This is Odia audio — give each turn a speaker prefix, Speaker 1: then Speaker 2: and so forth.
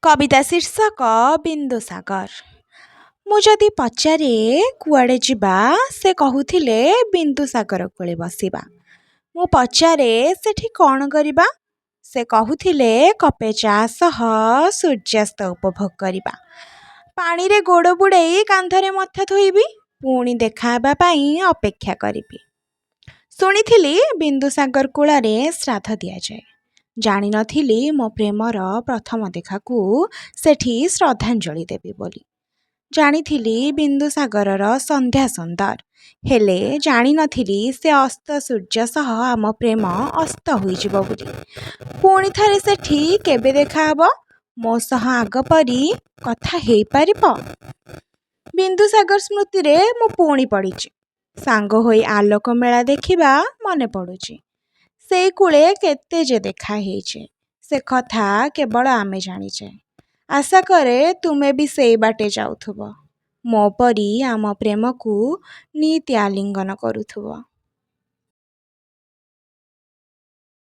Speaker 1: कविता शीर्षक बिंदुसागर। ମୁଁ ଯଦି ପଚାରେ କୁଆଡ଼େ ଯିବା, ସେ କହୁଥିଲେ ବିନ୍ଦୁସାଗର କୂଳେ ବସିବା। ମୁଁ ପଚାରେ ସେଠି କ'ଣ କରିବା, ସେ କହୁଥିଲେ କପେ ଚା ସହ ସୂର୍ଯ୍ୟାସ୍ତ ଉପଭୋଗ କରିବା। ପାଣିରେ ଗୋଡ଼ ବୁଡ଼େଇ କାନ୍ଧରେ ମଥା ଧୋଇବି, ପୁଣି ଦେଖାହେବା ପାଇଁ ଅପେକ୍ଷା କରିବି। ଶୁଣିଥିଲି ବିନ୍ଦୁସାଗର କୂଳରେ ଶ୍ରାଦ୍ଧ ଦିଆଯାଏ। ଜାଣିନଥିଲି ମୋ ପ୍ରେମର ପ୍ରଥମ ଦେଖାକୁ ସେଠି ଶ୍ରଦ୍ଧାଞ୍ଜଳି ଦେବି ବୋଲି। ଜାଣିଥିଲି ବିନ୍ଦୁସାଗରର ସନ୍ଧ୍ୟା ସୁନ୍ଦର, ହେଲେ ଜାଣିନଥିଲି ସେ ଅସ୍ତ ସୂର୍ଯ୍ୟ ସହ ଆମ ପ୍ରେମ ଅସ୍ତ ହୋଇଯିବ ବୋଲି। ପୁଣି ଥରେ ସେଠି କେବେ ଦେଖାହେବ, ମୋ ସହ ଆଗ ପରି କଥା ହେଇପାରିବ? ବିନ୍ଦୁସାଗର ସ୍ମୃତିରେ ମୁଁ ପୁଣି ପଡ଼ିଛି। ସାଙ୍ଗ ହୋଇ ଆଲୋକ ମେଳା ଦେଖିବା ମନେ ପଡ଼ୁଛି। ସେଇ କୂଳେ କେତେ ଯେ ଦେଖା ହେଇଛେ, ସେ କଥା କେବଳ ଆମେ ଜାଣିଛେ। ଆଶା କରେ ତୁମେ ବି ସେଇ ବାଟେ ଯାଉଥିବ, ମୋ ପରି ଆମ ପ୍ରେମକୁ ନିତି ଆଲିଙ୍ଗନ କରୁଥିବ।